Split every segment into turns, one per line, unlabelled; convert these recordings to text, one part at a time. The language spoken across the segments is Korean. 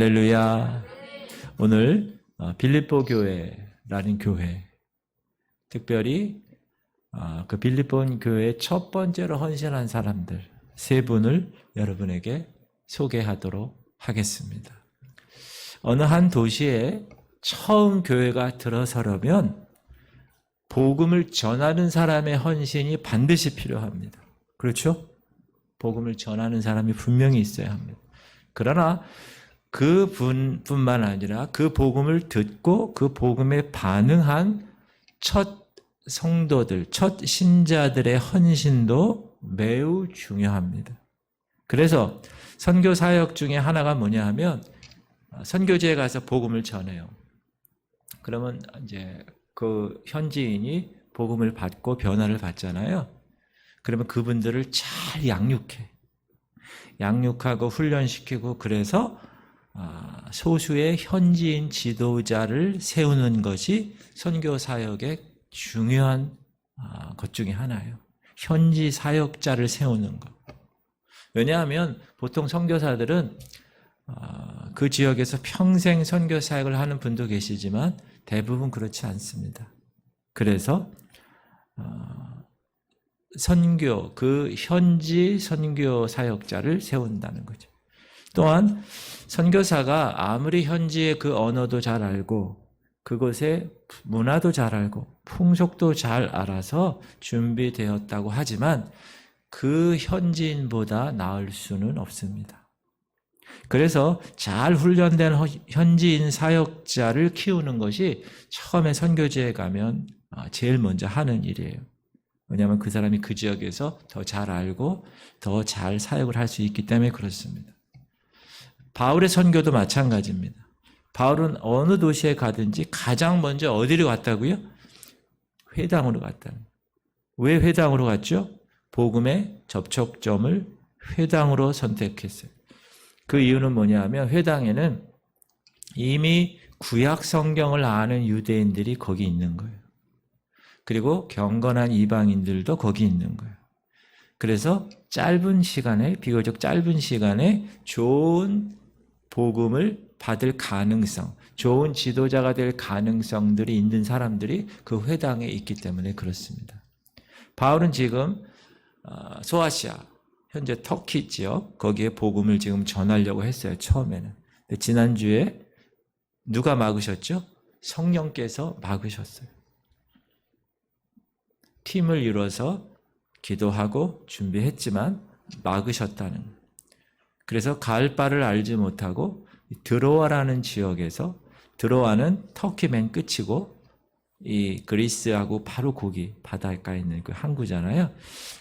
할렐루야. 오늘 빌립보 교회라는 교회, 특별히 그 빌립보 교회의 첫 번째로 헌신한 사람들 세 분을 여러분에게 소개하도록 하겠습니다. 어느 한 도시에 처음 교회가 들어서려면 복음을 전하는 사람의 헌신이 반드시 필요합니다. 그렇죠? 복음을 전하는 사람이 분명히 있어야 합니다. 그러나 그 분뿐만 아니라 그 복음을 듣고 그 복음에 반응한 첫 성도들, 첫 신자들의 헌신도 매우 중요합니다. 그래서 선교 사역 중에 하나가 뭐냐 하면 선교지에 가서 복음을 전해요. 그러면 이제 그 현지인이 복음을 받고 변화를 받잖아요. 그러면 그분들을 잘 양육하고 훈련시키고, 그래서 소수의 현지인 지도자를 세우는 것이 선교 사역의 중요한 것 중에 하나예요. 현지 사역자를 세우는 것. 왜냐하면 보통 선교사들은 그 지역에서 평생 선교 사역을 하는 분도 계시지만 대부분 그렇지 않습니다. 그래서 그 현지 선교 사역자를 세운다는 거죠. 또한 선교사가 아무리 현지의 그 언어도 잘 알고 그곳의 문화도 잘 알고 풍속도 잘 알아서 준비되었다고 하지만 그 현지인보다 나을 수는 없습니다. 그래서 잘 훈련된 현지인 사역자를 키우는 것이 처음에 선교지에 가면 제일 먼저 하는 일이에요. 왜냐하면 그 사람이 그 지역에서 더 잘 알고 더 잘 사역을 할 수 있기 때문에 그렇습니다. 바울의 선교도 마찬가지입니다. 바울은 어느 도시에 가든지 가장 먼저 어디로 갔다고요? 회당으로 갔다는 거예요. 왜 회당으로 갔죠? 복음의 접촉점을 회당으로 선택했어요. 그 이유는 뭐냐 하면 회당에는 이미 구약 성경을 아는 유대인들이 거기 있는 거예요. 그리고 경건한 이방인들도 거기 있는 거예요. 그래서 비교적 짧은 시간에 좋은 복음을 받을 가능성, 좋은 지도자가 될 가능성들이 있는 사람들이 그 회당에 있기 때문에 그렇습니다. 바울은 지금 소아시아, 현재 터키 지역, 거기에 복음을 지금 전하려고 했어요, 처음에는. 근데 지난주에 누가 막으셨죠? 성령께서 막으셨어요. 팀을 이뤄서 기도하고 준비했지만 막으셨다는 거예요. 그래서 가을 바를 알지 못하고 드로아라는 지역에서, 드로아는 터키 맨 끝이고 이 그리스하고 바로 거기 바닷가에 있는 그 항구잖아요.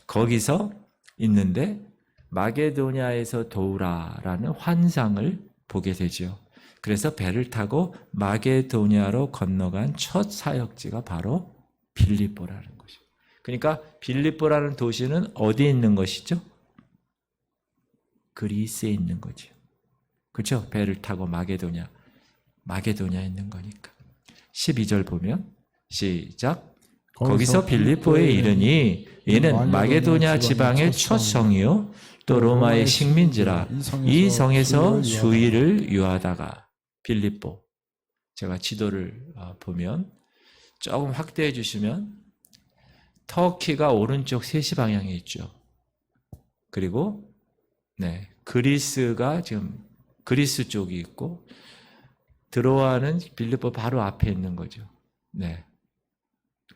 거기서 있는데 마게도냐에서 도우라라는 환상을 보게 되죠. 그래서 배를 타고 마게도냐로 건너간 첫 사역지가 바로 빌립보라는 것이죠. 그러니까 빌립보라는 도시는 어디에 있는 것이죠? 그리스에 있는 거죠. 그렇죠? 배를 타고 마게도냐에 있는 거니까. 12절 보면 시작. 거기서 빌립보에 이르니 이는 마게도냐 지방의 첫 성이요 또 로마의 식민지라. 이 성에서 수일을 유하다가. 빌립보, 제가 지도를 보면 조금 확대해 주시면 터키가 오른쪽 3시 방향에 있죠. 그리고 그리스가 지금 그리스 쪽이 있고 드로아는 빌립보 바로 앞에 있는 거죠.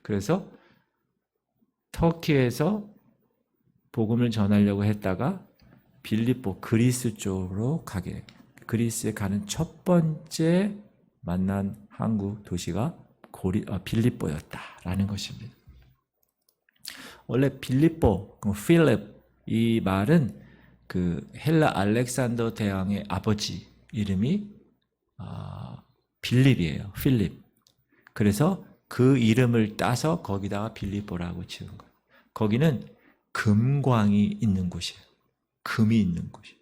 그래서 터키에서 복음을 전하려고 했다가 빌립보 그리스 쪽으로 그리스에 가는 첫 번째 만난 항구 도시가 빌립보였다라는 것입니다. 원래 빌립보, 필립, 이 말은 그 헬라 알렉산더 대왕의 아버지 이름이 빌립이에요. 필립. 그래서 그 이름을 따서 거기다가 빌립보라고 지은 거예요. 거기는 금광이 있는 곳이에요. 금이 있는 곳이에요.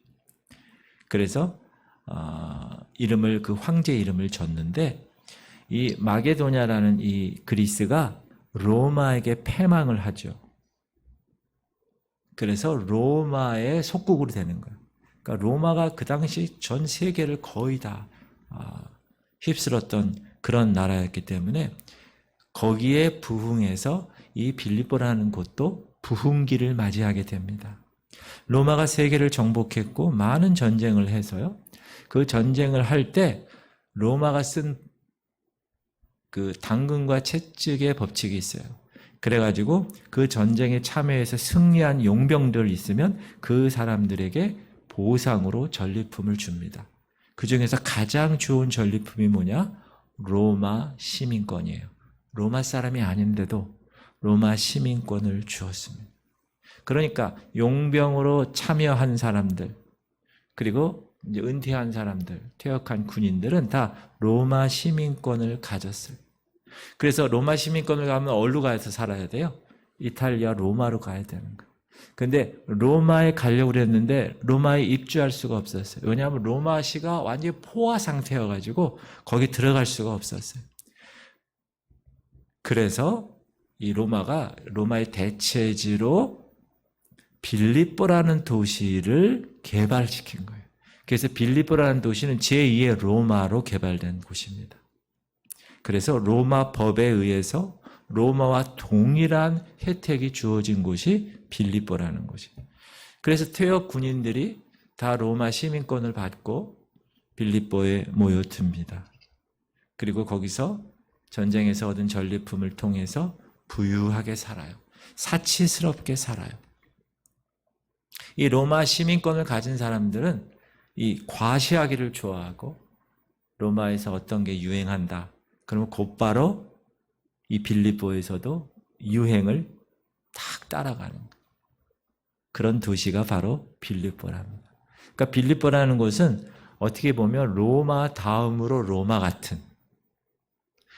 그래서 이름을, 그 황제 이름을 줬는데, 이 마게도냐라는 이 그리스가 로마에게 패망을 하죠. 그래서 로마의 속국으로 되는 거예요. 그러니까 로마가 그 당시 전 세계를 거의 다 휩쓸었던 그런 나라였기 때문에 거기에 부흥해서 이 빌립보라는 곳도 부흥기를 맞이하게 됩니다. 로마가 세계를 정복했고 많은 전쟁을 해서요. 그 전쟁을 할 때 로마가 쓴 그 당근과 채찍의 법칙이 있어요. 그래가지고 그 전쟁에 참여해서 승리한 용병들 있으면 그 사람들에게 보상으로 전리품을 줍니다. 그 중에서 가장 좋은 전리품이 뭐냐? 로마 시민권이에요. 로마 사람이 아닌데도 로마 시민권을 주었습니다. 그러니까 용병으로 참여한 사람들, 그리고 이제 은퇴한 사람들, 퇴역한 군인들은 다 로마 시민권을 가졌어요. 그래서 로마 시민권을 가면 어디로 가서 살아야 돼요? 이탈리아 로마로 가야 되는 거예요. 근데 로마에 가려고 그랬는데 로마에 입주할 수가 없었어요. 왜냐하면 로마시가 완전히 포화 상태여가지고 거기 들어갈 수가 없었어요. 그래서 이 로마의 대체지로 빌립보라는 도시를 개발시킨 거예요. 그래서 빌립보라는 도시는 제2의 로마로 개발된 곳입니다. 그래서 로마 법에 의해서 로마와 동일한 혜택이 주어진 곳이 빌립보라는 곳이에요. 그래서 퇴역 군인들이 다 로마 시민권을 받고 빌립보에 모여듭니다. 그리고 거기서 전쟁에서 얻은 전리품을 통해서 부유하게 살아요. 사치스럽게 살아요. 이 로마 시민권을 가진 사람들은 이 과시하기를 좋아하고 로마에서 어떤 게 유행한다. 그러면 곧바로 이 빌립보에서도 유행을 딱 따라가는 거예요. 그런 도시가 바로 빌립보랍니다. 그러니까 빌립보라는 곳은 어떻게 보면 로마 다음으로 로마 같은,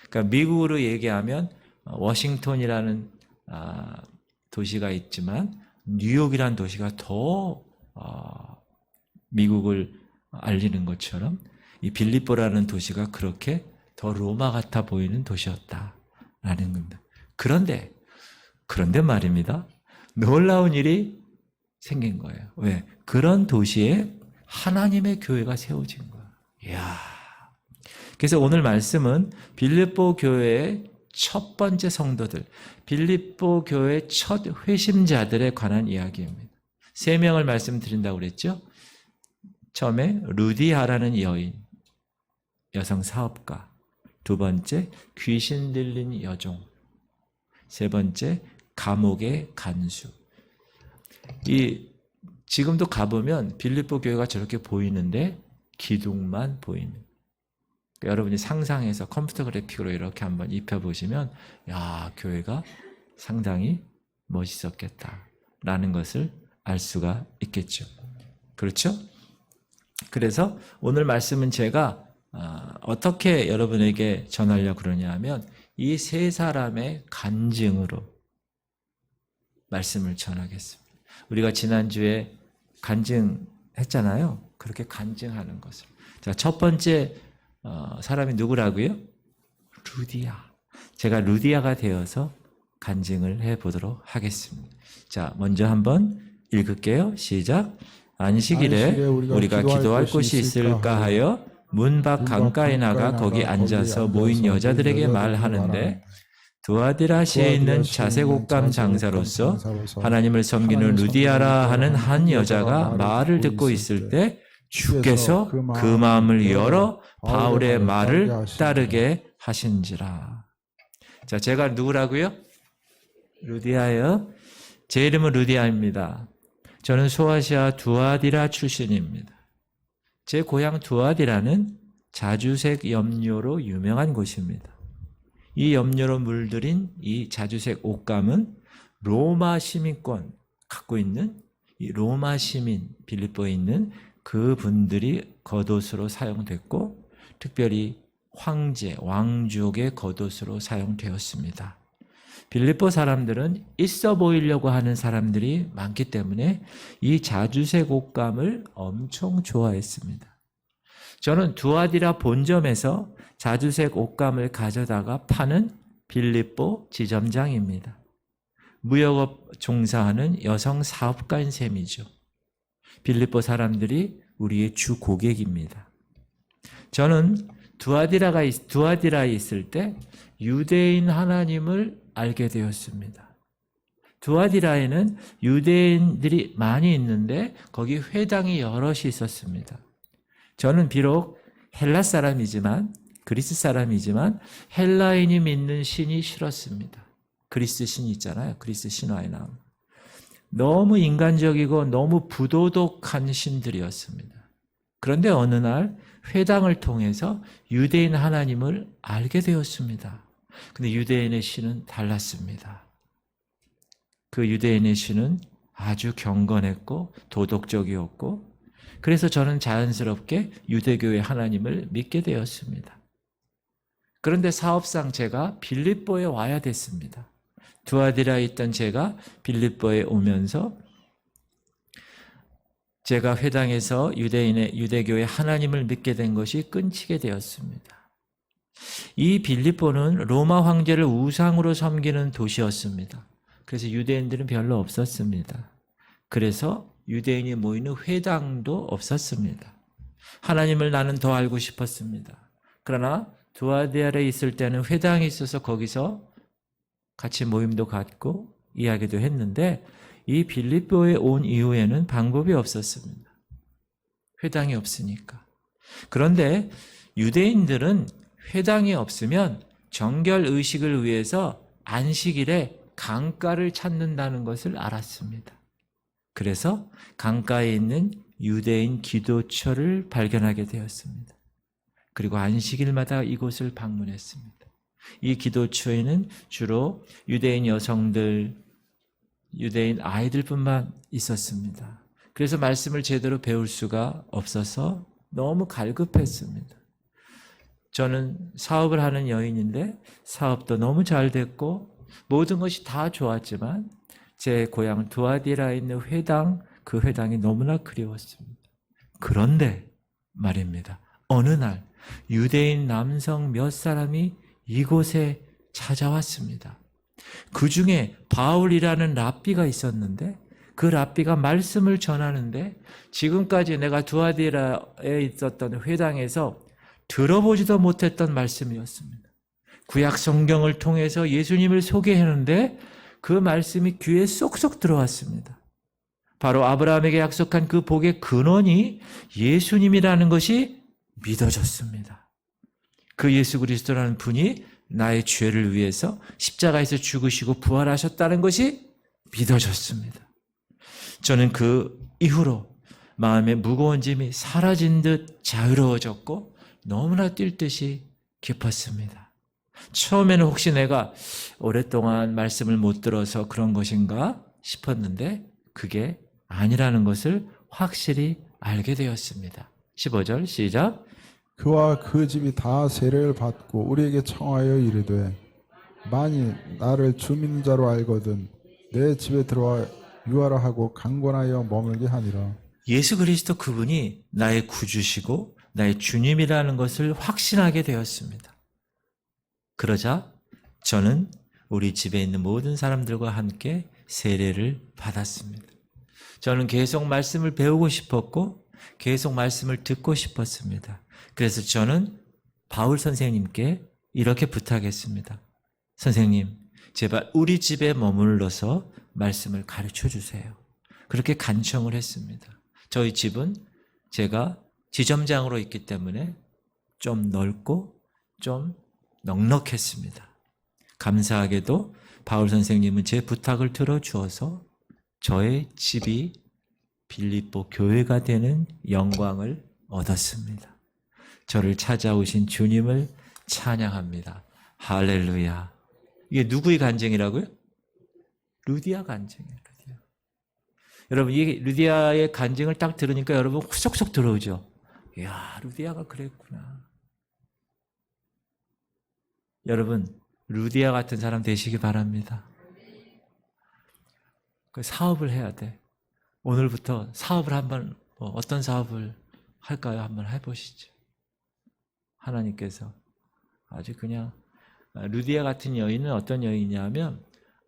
그러니까 미국으로 얘기하면 워싱턴이라는 도시가 있지만 뉴욕이라는 도시가 더 미국을 알리는 것처럼 이 빌립보라는 도시가 그렇게 더 로마 같아 보이는 도시였다라는 겁니다. 그런데 말입니다. 놀라운 일이 생긴 거예요. 왜? 그런 도시에 하나님의 교회가 세워진 거예요. 이야. 그래서 오늘 말씀은 빌립보 교회의 첫 번째 성도들, 빌립보 교회의 첫 회심자들에 관한 이야기입니다. 3명을 말씀드린다고 그랬죠? 처음에 루디아라는 여성 사업가. 2번째, 귀신 들린 여종. 3번째, 감옥의 간수. 지금도 가보면 빌립보 교회가 저렇게 보이는데 기둥만 보이는. 그러니까 여러분이 상상해서 컴퓨터 그래픽으로 이렇게 한번 입혀보시면, 야, 교회가 상당히 멋있었겠다라는 것을 알 수가 있겠죠. 그렇죠? 그래서 오늘 말씀은 제가 어떻게 여러분에게 전하려고 그러냐 하면 이 3사람의 간증으로 말씀을 전하겠습니다. 우리가 지난주에 간증했잖아요. 그렇게 간증하는 것을. 자, 첫 번째 사람이 누구라고요? 루디아. 제가 루디아가 되어서 간증을 해보도록 하겠습니다. 자, 먼저 한번 읽을게요. 시작. 안식일에 우리가 기도할 곳이 있을까 하여 문 밖 강가에 나가 거기 앉아서 모인 여자들에게 말하는데 두아디라시에 있는 자색옷감 장사로서 하나님을 섬기는 루디아라 하는 한 여자가 말을 듣고 있을 때 주께서 그 마음을 열어 바울의 말을 따르게 하신지라. 자, 제가 누구라고요? 루디아예요. 제 이름은 루디아입니다. 저는 소아시아 두아디라 출신입니다. 제 고향 두아디라는 자주색 염료로 유명한 곳입니다. 이 염료로 물들인 이 자주색 옷감은 로마 시민권 갖고 있는 이 로마 시민 빌립보에 있는 그분들이 겉옷으로 사용됐고 특별히 황제, 왕족의 겉옷으로 사용되었습니다. 빌립보 사람들은 있어 보이려고 하는 사람들이 많기 때문에 이 자주색 옷감을 엄청 좋아했습니다. 저는 두아디라 본점에서 자주색 옷감을 가져다가 파는 빌립보 지점장입니다. 무역업 종사하는 여성 사업가인 셈이죠. 빌립보 사람들이 우리의 주 고객입니다. 저는 두아디라에 있을 때 유대인 하나님을 알게 되었습니다. 두아디라에는 유대인들이 많이 있는데 거기 회당이 여럿이 있었습니다. 저는 비록 헬라 사람이지만 그리스 사람이지만 헬라인이 믿는 신이 싫었습니다. 그리스 신 있잖아요. 그리스 신화에 나오는. 너무 인간적이고 너무 부도덕한 신들이었습니다. 그런데 어느 날 회당을 통해서 유대인 하나님을 알게 되었습니다. 근데 유대인의 신은 달랐습니다. 그 유대인의 신은 아주 경건했고 도덕적이었고 그래서 저는 자연스럽게 유대교의 하나님을 믿게 되었습니다. 그런데 사업상 제가 빌립보에 와야 됐습니다. 두아디라에 있던 제가 빌립보에 오면서 제가 회당에서 유대교의 하나님을 믿게 된 것이 끊치게 되었습니다. 이 빌립보는 로마 황제를 우상으로 섬기는 도시였습니다. 그래서 유대인들은 별로 없었습니다. 그래서 유대인이 모이는 회당도 없었습니다. 하나님을 나는 더 알고 싶었습니다. 그러나 두아디라에 있을 때는 회당이 있어서 거기서 같이 모임도 갖고 이야기도 했는데 이 빌립보에 온 이후에는 방법이 없었습니다. 회당이 없으니까. 그런데 유대인들은 회당이 없으면 정결 의식을 위해서 안식일에 강가를 찾는다는 것을 알았습니다. 그래서 강가에 있는 유대인 기도처를 발견하게 되었습니다. 그리고 안식일마다 이곳을 방문했습니다. 이 기도처에는 주로 유대인 여성들, 유대인 아이들뿐만 있었습니다. 그래서 말씀을 제대로 배울 수가 없어서 너무 갈급했습니다. 저는 사업을 하는 여인인데 사업도 너무 잘 됐고 모든 것이 다 좋았지만 제 고향 두아디라에 있는 회당, 그 회당이 너무나 그리웠습니다. 그런데 말입니다. 어느 날 유대인 남성 몇 사람이 이곳에 찾아왔습니다. 그 중에 바울이라는 랍비가 있었는데 그 랍비가 말씀을 전하는데 지금까지 내가 두아디라에 있었던 회당에서 들어보지도 못했던 말씀이었습니다. 구약 성경을 통해서 예수님을 소개하는데 그 말씀이 귀에 쏙쏙 들어왔습니다. 바로 아브라함에게 약속한 그 복의 근원이 예수님이라는 것이 믿어졌습니다. 그 예수 그리스도라는 분이 나의 죄를 위해서 십자가에서 죽으시고 부활하셨다는 것이 믿어졌습니다. 저는 그 이후로 마음의 무거운 짐이 사라진 듯 자유로워졌고 너무나 뛸 듯이 기뻤습니다. 처음에는 혹시 내가 오랫동안 말씀을 못 들어서 그런 것인가 싶었는데 그게 아니라는 것을 확실히 알게 되었습니다. 15절 시작.
그와 그 집이 다 세례를 받고 우리에게 청하여 이르되 만일 나를 주민자로 알거든 내 집에 들어와 유하라 하고 강권하여 머물게 하니라.
예수 그리스도 그분이 나의 구주시고 나의 주님이라는 것을 확신하게 되었습니다. 그러자 저는 우리 집에 있는 모든 사람들과 함께 세례를 받았습니다. 저는 계속 말씀을 배우고 싶었고 계속 말씀을 듣고 싶었습니다. 그래서 저는 바울 선생님께 이렇게 부탁했습니다. 선생님, 제발 우리 집에 머물러서 말씀을 가르쳐 주세요. 그렇게 간청을 했습니다. 저희 집은 제가 지점장으로 있기 때문에 좀 넓고 좀 넉넉했습니다. 감사하게도 바울 선생님은 제 부탁을 들어주어서 저의 집이 빌립보 교회가 되는 영광을 얻었습니다. 저를 찾아오신 주님을 찬양합니다. 할렐루야. 이게 누구의 간증이라고요? 루디아 간증이에요. 루디아. 여러분, 이 루디아의 간증을 딱 들으니까 여러분 후속속 들어오죠. 이야, 루디아가 그랬구나. 여러분, 루디아 같은 사람 되시기 바랍니다. 그 사업을 해야 돼. 오늘부터 사업을 한번, 어떤 사업을 할까요? 한번 해보시죠. 하나님께서 아주 그냥, 루디아 같은 여인은 어떤 여인이냐면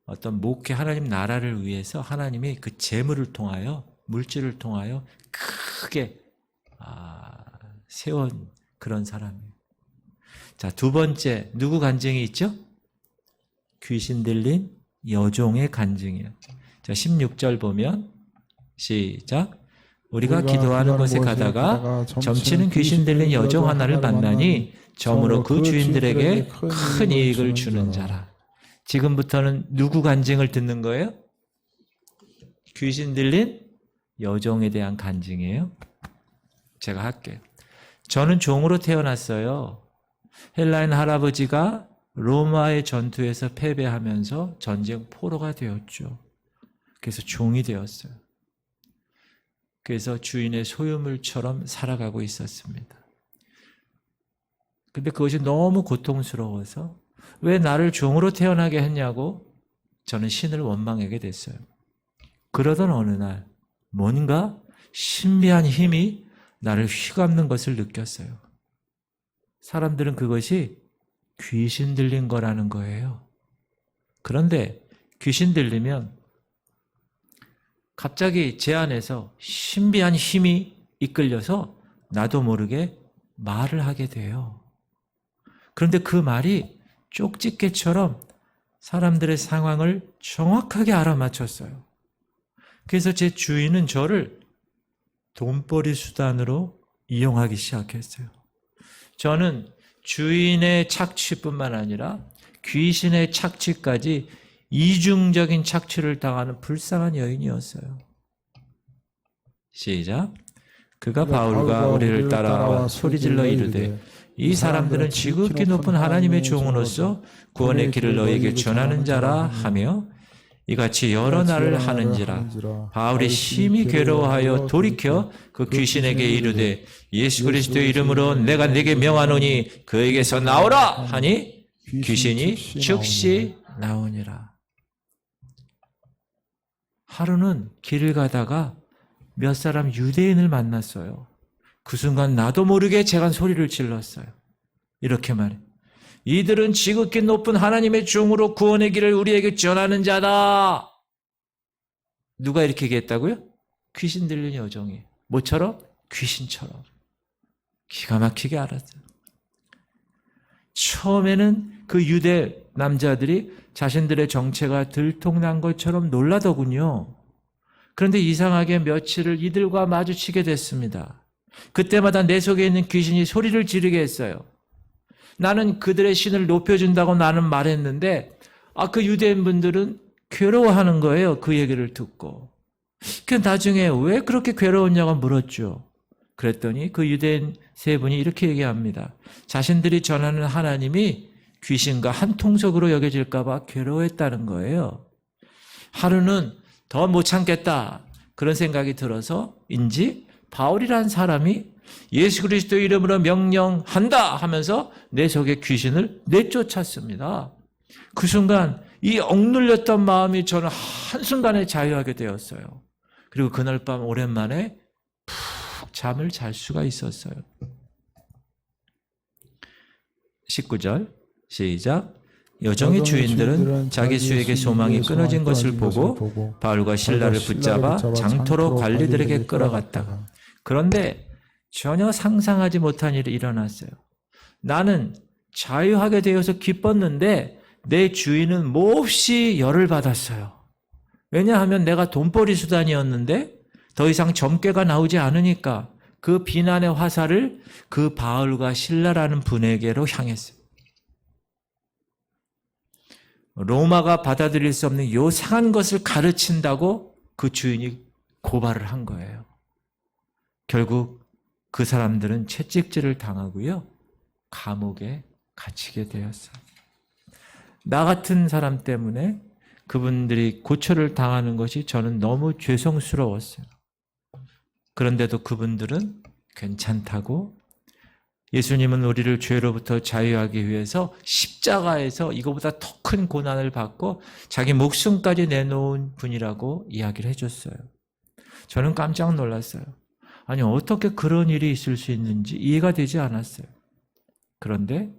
어떤 목회 하나님 나라를 위해서 하나님이 그 재물을 통하여 물질을 통하여 크게 세운 그런 사람이에요. 자, 두 번째, 누구 간증이 있죠? 귀신 들린 여종의 간증이에요. 자, 16절 보면 시작. 우리가 기도하는 곳에 가다가 점치는 귀신 들린 여종 하나를 만나니 점으로 그 주인들에게 큰 이익을 주는 자라. 지금부터는 누구 간증을 듣는 거예요? 귀신 들린 여종에 대한 간증이에요. 제가 할게요. 저는 종으로 태어났어요. 헬라인 할아버지가 로마의 전투에서 패배하면서 전쟁 포로가 되었죠. 그래서 종이 되었어요. 그래서 주인의 소유물처럼 살아가고 있었습니다. 근데 그것이 너무 고통스러워서 왜 나를 종으로 태어나게 했냐고 저는 신을 원망하게 됐어요. 그러던 어느 날 뭔가 신비한 힘이 나를 휘감는 것을 느꼈어요. 사람들은 그것이 귀신 들린 거라는 거예요. 그런데 귀신 들리면 갑자기 제 안에서 신비한 힘이 이끌려서 나도 모르게 말을 하게 돼요. 그런데 그 말이 쪽집게처럼 사람들의 상황을 정확하게 알아맞혔어요. 그래서 제 주인은 저를 돈벌이 수단으로 이용하기 시작했어요. 저는 주인의 착취뿐만 아니라 귀신의 착취까지 이중적인 착취를 당하는 불쌍한 여인이었어요. 시작. 그가 바울과 우리를 따라와 소리질러 이르되 이 사람들은 지극히 높은 하나님의 종으로서 구원의 길을 너희에게 전하는 자라 하며 이같이 여러 날을 하는지라. 바울이 심히 괴로워하여 돌이켜 그 귀신에게 이르되 예수 그리스도의 이름으로 내가 네게 명하노니 그에게서 나오라 하니 귀신이 즉시 나오니라. 하루는 길을 가다가 몇 사람 유대인을 만났어요. 그 순간 나도 모르게 제가 소리를 질렀어요. 이렇게 말해. 이들은 지극히 높은 하나님의 종으로 구원의 길을 우리에게 전하는 자다. 누가 이렇게 얘기했다고요? 귀신 들린 여종이. 뭐처럼? 귀신처럼. 기가 막히게 알았어요. 처음에는 그 유대 남자들이 자신들의 정체가 들통난 것처럼 놀라더군요. 그런데 이상하게 며칠을 이들과 마주치게 됐습니다. 그때마다 내 속에 있는 귀신이 소리를 지르게 했어요. 나는 그들의 신을 높여준다고 나는 말했는데 그 유대인분들은 괴로워하는 거예요. 그 얘기를 듣고. 그 나중에 왜 그렇게 괴로웠냐고 물었죠. 그랬더니 그 유대인 세 분이 이렇게 얘기합니다. 자신들이 전하는 하나님이 귀신과 한 통속으로 여겨질까 봐 괴로워했다는 거예요. 하루는 더 못 참겠다. 그런 생각이 들어서인지 바울이라는 사람이 예수 그리스도 이름으로 명령한다 하면서 내 속에 귀신을 내쫓았습니다. 그 순간 이 억눌렸던 마음이 저는 한순간에 자유하게 되었어요. 그리고 그날 밤 오랜만에 푹 잠을 잘 수가 있었어요. 19절 시작. 여종의 주인들은 자기 수에게 소망이 끊어진 것을 보고 바울과 실라를 붙잡아 장터로 관리들에게 끌어갔다가 그런데 전혀 상상하지 못한 일이 일어났어요. 나는 자유하게 되어서 기뻤는데 내 주인은 몹시 열을 받았어요. 왜냐하면 내가 돈벌이 수단이었는데 더 이상 점괘가 나오지 않으니까 그 비난의 화살을 그 바울과 실라라는 분에게로 향했어요. 로마가 받아들일 수 없는 요상한 것을 가르친다고 그 주인이 고발을 한 거예요. 결국 그 사람들은 채찍질을 당하고요. 감옥에 갇히게 되었어요. 나 같은 사람 때문에 그분들이 고초를 당하는 것이 저는 너무 죄송스러웠어요. 그런데도 그분들은 괜찮다고 예수님은 우리를 죄로부터 자유하기 위해서 십자가에서 이거보다 더 큰 고난을 받고 자기 목숨까지 내놓은 분이라고 이야기를 해줬어요. 저는 깜짝 놀랐어요. 아니 어떻게 그런 일이 있을 수 있는지 이해가 되지 않았어요. 그런데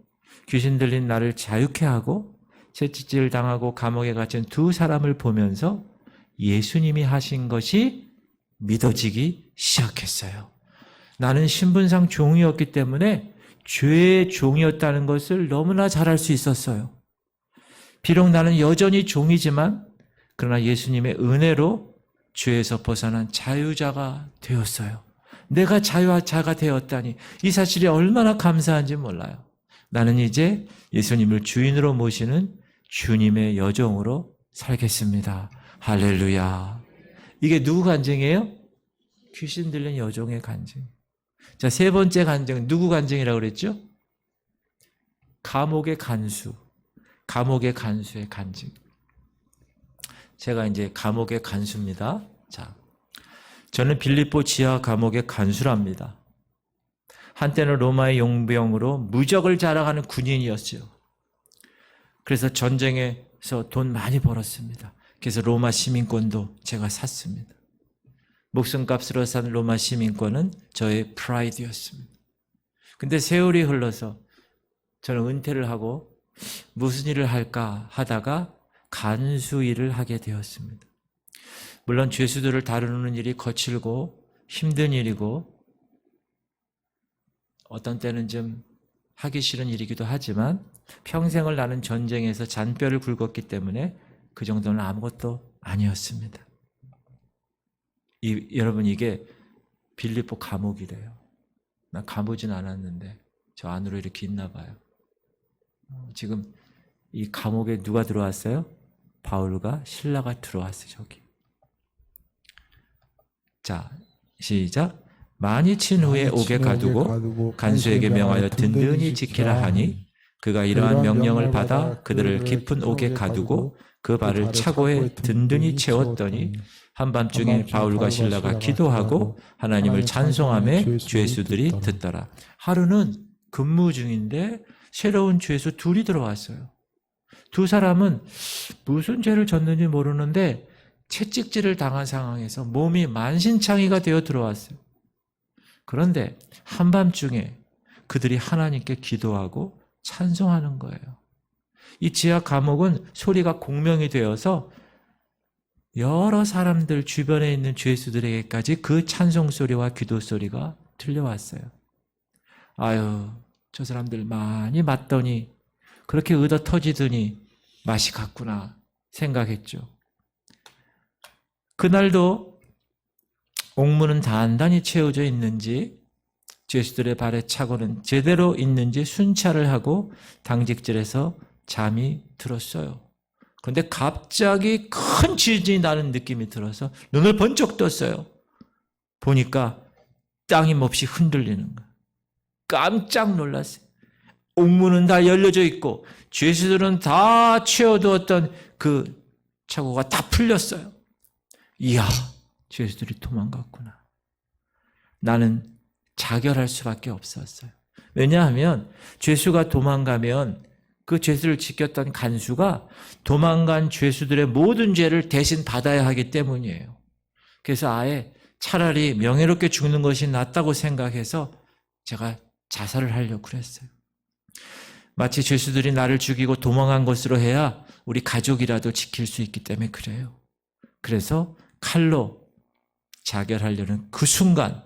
귀신 들린 나를 자유케 하고 채찍질 당하고 감옥에 갇힌 두 사람을 보면서 예수님이 하신 것이 믿어지기 시작했어요. 나는 신분상 종이었기 때문에 죄의 종이었다는 것을 너무나 잘 알 수 있었어요. 비록 나는 여전히 종이지만 그러나 예수님의 은혜로 죄에서 벗어난 자유자가 되었어요. 내가 자유자가 되었다니 이 사실이 얼마나 감사한지 몰라요. 나는 이제 예수님을 주인으로 모시는 주님의 여종으로 살겠습니다. 할렐루야. 이게 누구 간증이에요? 귀신 들린 여종의 간증. 자, 세 번째 간증, 누구 간증이라고 그랬죠? 감옥의 간수. 감옥의 간수의 간증. 제가 이제 감옥의 간수입니다. 자, 저는 빌립보 지하 감옥의 간수랍니다. 한때는 로마의 용병으로 무적을 자랑하는 군인이었어요. 그래서 전쟁에서 돈 많이 벌었습니다. 그래서 로마 시민권도 제가 샀습니다. 목숨값으로 산 로마 시민권은 저의 프라이드였습니다. 근데 세월이 흘러서 저는 은퇴를 하고 무슨 일을 할까 하다가 간수 일을 하게 되었습니다. 물론 죄수들을 다루는 일이 거칠고 힘든 일이고 어떤 때는 좀 하기 싫은 일이기도 하지만 평생을 나는 전쟁에서 잔뼈를 굵었기 때문에 그 정도는 아무것도 아니었습니다. 여러분 이게 빌립보 감옥이래요. 난 가보진 않았는데 저 안으로 이렇게 있나 봐요. 지금 이 감옥에 누가 들어왔어요? 바울과 실라가 들어왔어요. 저기. 자, 시작. 많이 친 후에 옥에 가두고 간수에게 명하여 든든히 지키라 하니 그가 이러한 명령을 받아 그들을 깊은 옥에 가두고 그 발을 차고에 든든히 채웠더니 한밤중에 바울과 실라가 기도하고 하나님을 찬송하며 죄수들이 듣더라. 하루는 근무 중인데 새로운 죄수 둘이 들어왔어요. 두 사람은 무슨 죄를 졌는지 모르는데 채찍질을 당한 상황에서 몸이 만신창이가 되어 들어왔어요. 그런데 한밤중에 그들이 하나님께 기도하고 찬송하는 거예요. 이 지하 감옥은 소리가 공명이 되어서 여러 사람들 주변에 있는 죄수들에게까지 그 찬송 소리와 기도 소리가 들려왔어요. 아유, 저 사람들 많이 맞더니 그렇게 의도 터지더니 맛이 갔구나 생각했죠. 그날도 옥문은 단단히 채워져 있는지 죄수들의 발에 차고는 제대로 있는지 순찰을 하고 당직질에서 잠이 들었어요. 그런데 갑자기 큰 지진이 나는 느낌이 들어서 눈을 번쩍 떴어요. 보니까 땅이 몹시 흔들리는 거예요. 깜짝 놀랐어요. 옥문은 다 열려져 있고 죄수들은 다 채워두었던 그 차고가 다 풀렸어요. 이야, 죄수들이 도망갔구나. 나는 자결할 수밖에 없었어요. 왜냐하면 죄수가 도망가면 그 죄수를 지켰던 간수가 도망간 죄수들의 모든 죄를 대신 받아야 하기 때문이에요. 그래서 아예 차라리 명예롭게 죽는 것이 낫다고 생각해서 제가 자살을 하려고 그랬어요. 마치 죄수들이 나를 죽이고 도망간 것으로 해야 우리 가족이라도 지킬 수 있기 때문에 그래요. 그래서 칼로 자결하려는 그 순간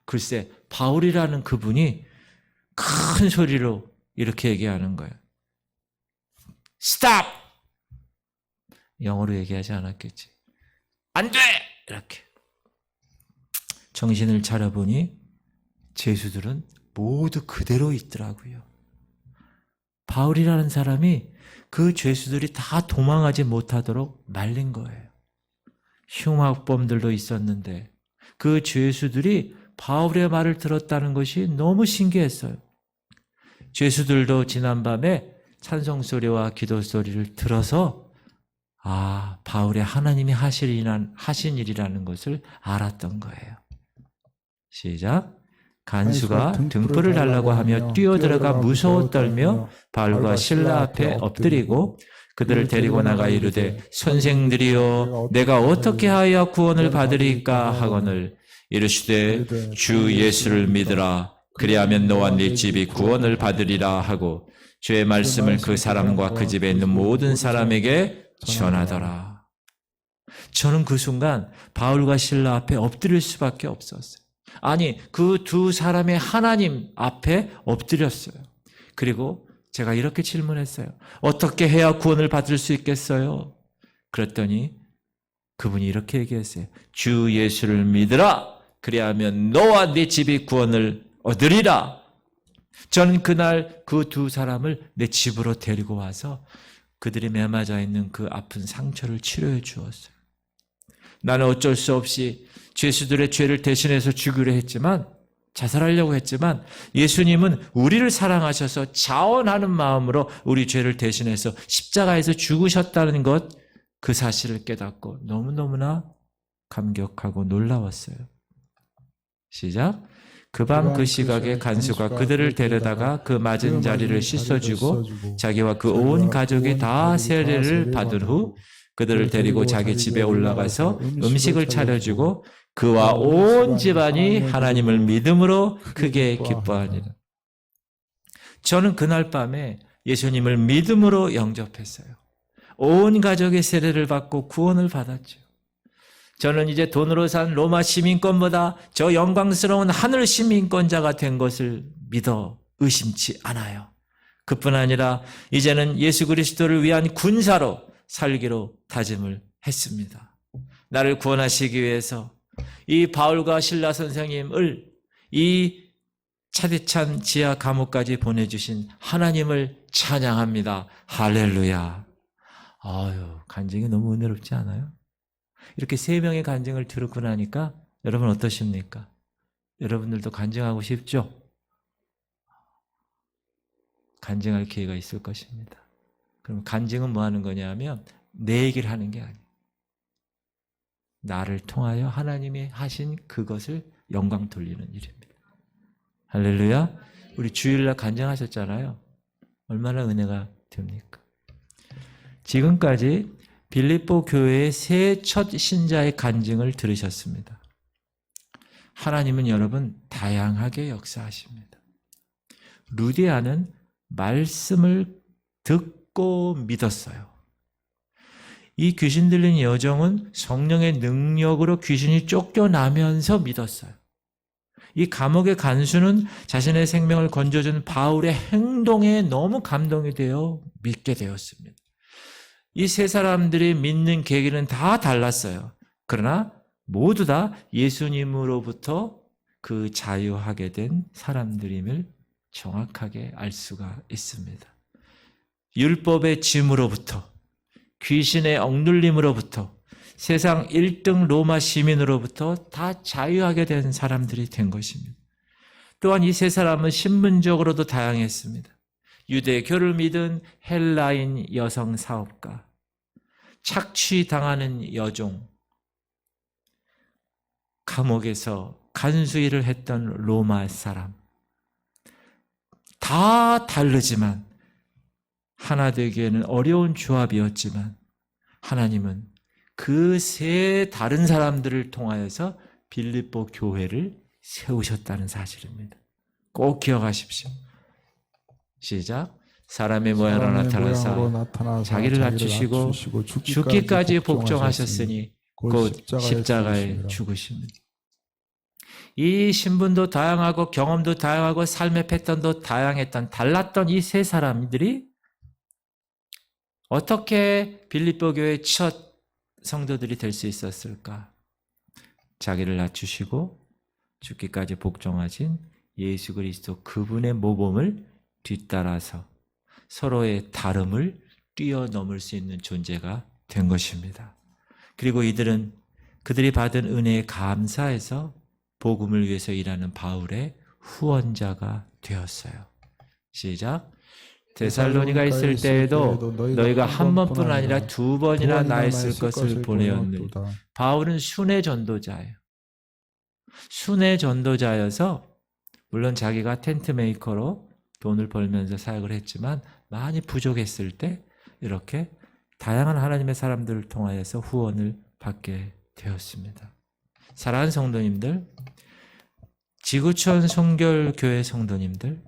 글쎄 바울이라는 그분이 큰 소리로 이렇게 얘기하는 거예요. Stop! 영어로 얘기하지 않았겠지. 안 돼! 이렇게. 정신을 차려보니 죄수들은 모두 그대로 있더라고요. 바울이라는 사람이 그 죄수들이 다 도망하지 못하도록 말린 거예요. 흉악범들도 있었는데 그 죄수들이 바울의 말을 들었다는 것이 너무 신기했어요. 죄수들도 지난밤에 찬송 소리와 기도 소리를 들어서 바울의 하나님이 하신 일이라는 것을 알았던 거예요. 시작. 간수가 등불을 달라고 하며 뛰어들어가 무서워 떨며 바울과 실라 앞에 엎드리고 그들을 데리고 나가 이르되 선생들이여 내가 어떻게 하여 구원을 받으리까 하거늘 이르시되 주 예수를 믿으라 그리하면 너와 네 집이 구원을 받으리라 하고 주의 말씀을 그 사람과 그 집에 있는 모든 사람에게 전하더라. 저는 그 순간 바울과 실라 앞에 엎드릴 수밖에 없었어요. 아니, 그 두 사람의 하나님 앞에 엎드렸어요. 그리고 제가 이렇게 질문했어요. 어떻게 해야 구원을 받을 수 있겠어요? 그랬더니 그분이 이렇게 얘기했어요. 주 예수를 믿으라. 그리하면 너와 네 집이 구원을 얻으리라. 저는 그날 그 두 사람을 내 집으로 데리고 와서 그들이 매맞아 있는 그 아픈 상처를 치료해 주었어요. 나는 어쩔 수 없이 죄수들의 죄를 대신해서 죽으려 했지만, 자살하려고 했지만, 예수님은 우리를 사랑하셔서 자원하는 마음으로 우리 죄를 대신해서 십자가에서 죽으셨다는 것, 그 사실을 깨닫고 너무너무나 감격하고 놀라웠어요. 시작. 그 밤 그 시각에 간수가 그들을 데려다가 그 맞은 자리를 씻어주고 자기와 그 온 가족이 다 세례를 받은 후 그들을 데리고 자기 집에 올라가서 음식을 차려주고 그와 온 집안이 하나님을 믿음으로 크게 기뻐하니라. 저는 그날 밤에 예수님을 믿음으로 영접했어요. 온 가족의 세례를 받고 구원을 받았죠. 저는 이제 돈으로 산 로마 시민권보다 저 영광스러운 하늘 시민권자가 된 것을 믿어 의심치 않아요. 그뿐 아니라 이제는 예수 그리스도를 위한 군사로 살기로 다짐을 했습니다. 나를 구원하시기 위해서 이 바울과 실라 선생님을 이 차디찬 지하 감옥까지 보내주신 하나님을 찬양합니다. 할렐루야. 아유, 간증이 너무 은혜롭지 않아요? 이렇게 세 명의 간증을 들었고 나니까 여러분 어떠십니까? 여러분들도 간증하고 싶죠? 간증할 기회가 있을 것입니다. 그럼 간증은 뭐 하는 거냐면 내 얘기를 하는 게 아니에요. 나를 통하여 하나님이 하신 그것을 영광 돌리는 일입니다. 할렐루야. 우리 주일날 간증하셨잖아요. 얼마나 은혜가 됩니까? 지금까지 빌립보 교회의 새 첫 신자의 간증을 들으셨습니다. 하나님은 여러분 다양하게 역사하십니다. 루디아는 말씀을 듣고 믿었어요. 이 귀신 들린 여종은 성령의 능력으로 귀신이 쫓겨나면서 믿었어요. 이 감옥의 간수는 자신의 생명을 건져준 바울의 행동에 너무 감동이 되어 믿게 되었습니다. 이 세 사람들이 믿는 계기는 다 달랐어요. 그러나 모두 다 예수님으로부터 그 자유하게 된 사람들임을 정확하게 알 수가 있습니다. 율법의 짐으로부터, 귀신의 억눌림으로부터, 세상 1등 로마 시민으로부터 다 자유하게 된 사람들이 된 것입니다. 또한 이 세 사람은 신분적으로도 다양했습니다. 유대교를 믿은 헬라인 여성 사업가, 착취당하는 여종, 감옥에서 간수 일을 했던 로마 사람, 다 다르지만 하나 되기에는 어려운 조합이었지만 하나님은 그 세 다른 사람들을 통하여서 빌립보 교회를 세우셨다는 사실입니다. 꼭 기억하십시오. 시작. 사람의 모양으로 나타나사 자기를 낮추시고 죽기까지 복종하셨으니 곧 십자가에 죽으십니다. 이 신분도 다양하고 경험도 다양하고 삶의 패턴도 다양했던 달랐던 이 세 사람들이 어떻게 빌립보 교회의 첫 성도들이 될 수 있었을까? 자기를 낮추시고 죽기까지 복종하신 예수 그리스도 그분의 모범을 뒤따라서 서로의 다름을 뛰어넘을 수 있는 존재가 된 것입니다. 그리고 이들은 그들이 받은 은혜에 감사해서 복음을 위해서 일하는 바울의 후원자가 되었어요. 시작. 데살로니가 있을 때에도 너희가 한 번뿐 아니라 두 번이나 나에 쓸 것을 보내었느니. 바울은 순회 전도자예요. 순회 전도자여서 물론 자기가 텐트 메이커로 돈을 벌면서 사역을 했지만 많이 부족했을 때 이렇게 다양한 하나님의 사람들을 통하여서 후원을 받게 되었습니다. 사랑하는 성도님들, 지구촌 성결교회 성도님들,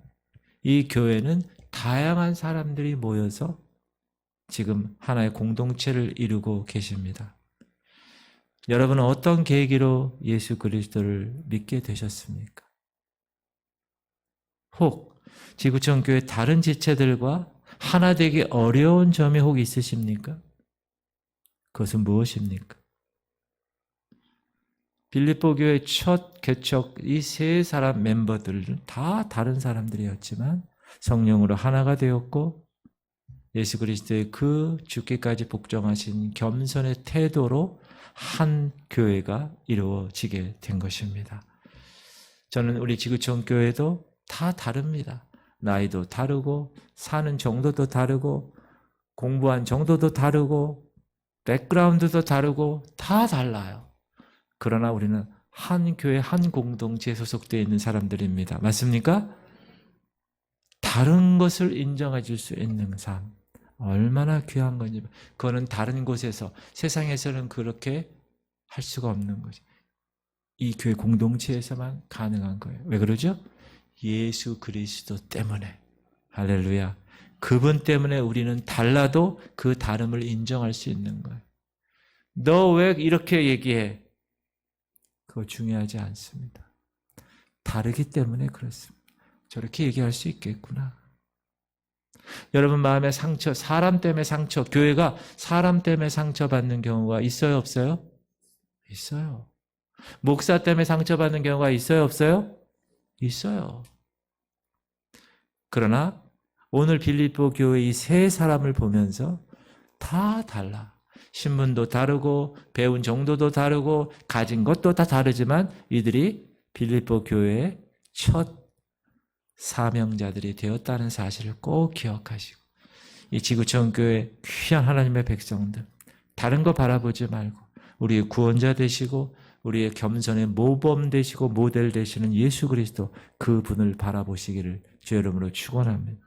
이 교회는 다양한 사람들이 모여서 지금 하나의 공동체를 이루고 계십니다. 여러분은 어떤 계기로 예수 그리스도를 믿게 되셨습니까? 혹 지구촌 교회 다른 지체들과 하나 되기 어려운 점이 혹 있으십니까? 그것은 무엇입니까? 빌립보 교회 첫 개척 이 세 사람 멤버들은 다 다른 사람들이었지만 성령으로 하나가 되었고 예수 그리스도의 그 죽기까지 복종하신 겸손의 태도로 한 교회가 이루어지게 된 것입니다. 저는 우리 지구촌 교회도 다 다릅니다. 나이도 다르고 사는 정도도 다르고 공부한 정도도 다르고 백그라운드도 다르고 다 달라요. 그러나 우리는 한 교회 한 공동체에 소속되어 있는 사람들입니다. 맞습니까? 다른 것을 인정해 줄 수 있는 삶 얼마나 귀한 건지. 그거는 다른 곳에서 세상에서는 그렇게 할 수가 없는 거죠. 이 교회 공동체에서만 가능한 거예요. 왜 그러죠? 예수 그리스도 때문에. 할렐루야. 그분 때문에 우리는 달라도 그 다름을 인정할 수 있는 거예요. 너 왜 이렇게 얘기해? 그거 중요하지 않습니다. 다르기 때문에 그렇습니다. 저렇게 얘기할 수 있겠구나. 여러분 마음의 상처, 사람 때문에 상처, 교회가 사람 때문에 상처받는 경우가 있어요, 없어요? 있어요. 목사 때문에 상처받는 경우가 있어요, 없어요? 있어요. 그러나 오늘 빌립보 교회 이 세 사람을 보면서 다 달라. 신분도 다르고 배운 정도도 다르고 가진 것도 다 다르지만 이들이 빌립보 교회의 첫 사명자들이 되었다는 사실을 꼭 기억하시고 이 지구촌 교회 귀한 하나님의 백성들 다른 거 바라보지 말고 우리의 구원자 되시고 우리의 겸손의 모범 되시고 모델 되시는 예수 그리스도 그분을 바라보시기를 주의 이름으로 축원합니다.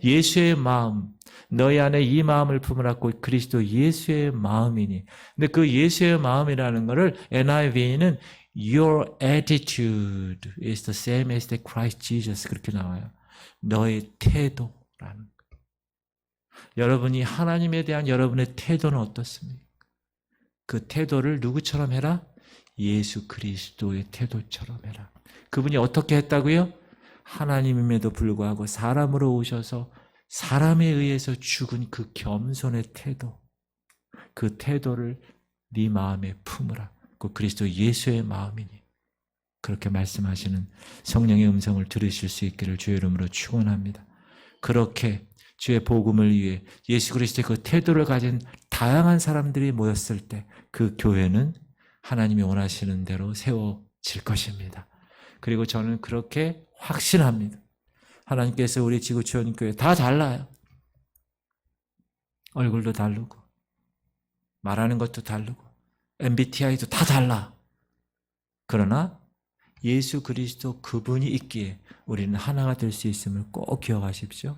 예수의 마음, 너희 안에 이 마음을 품으라고 그리스도 예수의 마음이니. 근데 그 예수의 마음이라는 것을 NIV는 Your attitude is the same as the Christ Jesus 그렇게 나와요. 너의 태도라는 것. 여러분이 하나님에 대한 여러분의 태도는 어떻습니까? 그 태도를 누구처럼 해라? 예수 그리스도의 태도처럼 해라. 그분이 어떻게 했다고요? 하나님임에도 불구하고 사람으로 오셔서 사람에 의해서 죽은 그 겸손의 태도, 그 태도를 네 마음에 품으라. 그 그리스도 예수의 마음이니. 그렇게 말씀하시는 성령의 음성을 들으실 수 있기를 주의 이름으로 축원합니다. 그렇게 주의 복음을 위해 예수 그리스도의 그 태도를 가진 다양한 사람들이 모였을 때 그 교회는 하나님이 원하시는 대로 세워질 것입니다. 그리고 저는 그렇게 확신합니다. 하나님께서 우리 지구촌 교회 다 달라요. 얼굴도 다르고 말하는 것도 다르고 MBTI도 다 달라. 그러나 예수 그리스도 그분이 있기에 우리는 하나가 될 수 있음을 꼭 기억하십시오.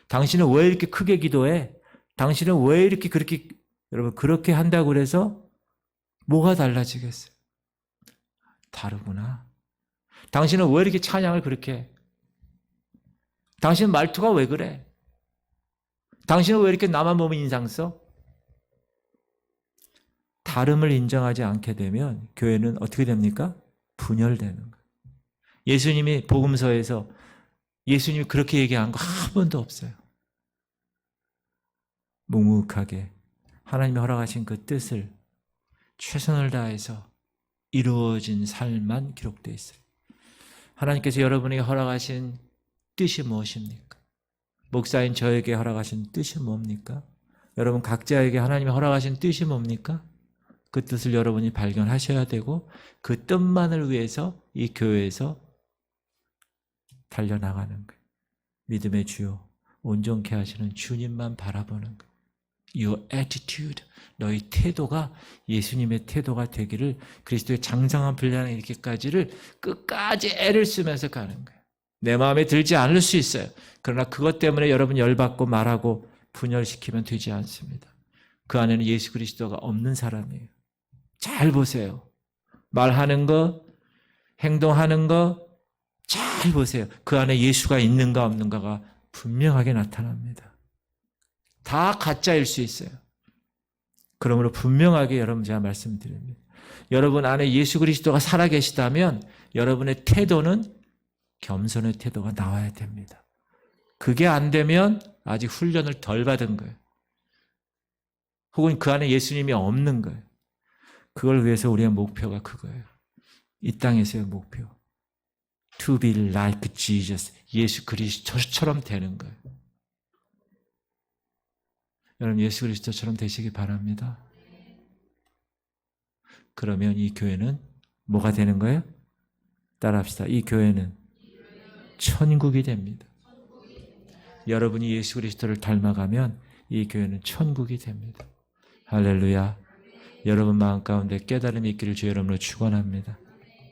당신은 왜 이렇게 크게 기도해? 당신은 왜 이렇게 그렇게 여러분 그렇게 한다고 그래서 뭐가 달라지겠어요? 다르구나. 당신은 왜 이렇게 찬양을 그렇게 해? 당신 말투가 왜 그래? 당신은 왜 이렇게 나만 보면 인상 써? 다름을 인정하지 않게 되면 교회는 어떻게 됩니까? 분열되는 거예요. 예수님이 복음서에서 예수님이 그렇게 얘기한 거 한 번도 없어요. 묵묵하게 하나님이 허락하신 그 뜻을 최선을 다해서 이루어진 삶만 기록되어 있어요. 하나님께서 여러분에게 허락하신 뜻이 무엇입니까? 목사인 저에게 허락하신 뜻이 뭡니까? 여러분 각자에게 하나님이 허락하신 뜻이 뭡니까? 그 뜻을 여러분이 발견하셔야 되고 그 뜻만을 위해서 이 교회에서 달려나가는 거예요. 믿음의 주요 온전케 하시는 주님만 바라보는 거예요. Your attitude, 너희 태도가 예수님의 태도가 되기를 그리스도의 장성한 분량에 이렇게까지를 끝까지 애를 쓰면서 가는 거예요. 내 마음에 들지 않을 수 있어요. 그러나 그것 때문에 여러분 열받고 말하고 분열시키면 되지 않습니다. 그 안에는 예수 그리스도가 없는 사람이에요. 잘 보세요. 말하는 거, 행동하는 거 잘 보세요. 그 안에 예수가 있는가 없는가가 분명하게 나타납니다. 다 가짜일 수 있어요. 그러므로 분명하게 여러분 제가 말씀드립니다. 여러분 안에 예수 그리스도가 살아계시다면 여러분의 태도는 겸손의 태도가 나와야 됩니다. 그게 안 되면 아직 훈련을 덜 받은 거예요. 혹은 그 안에 예수님이 없는 거예요. 그걸 위해서 우리의 목표가 그거예요. 이 땅에서의 목표. To be like Jesus. 예수 그리스도처럼 되는 거예요. 여러분 예수 그리스도처럼 되시기 바랍니다. 그러면 이 교회는 뭐가 되는 거예요? 따라합시다. 이 교회는 천국이 됩니다. 여러분이 예수 그리스도를 닮아가면 이 교회는 천국이 됩니다. 할렐루야. 여러분 마음 가운데 깨달음이 있기를 주 여러분으로 축원합니다.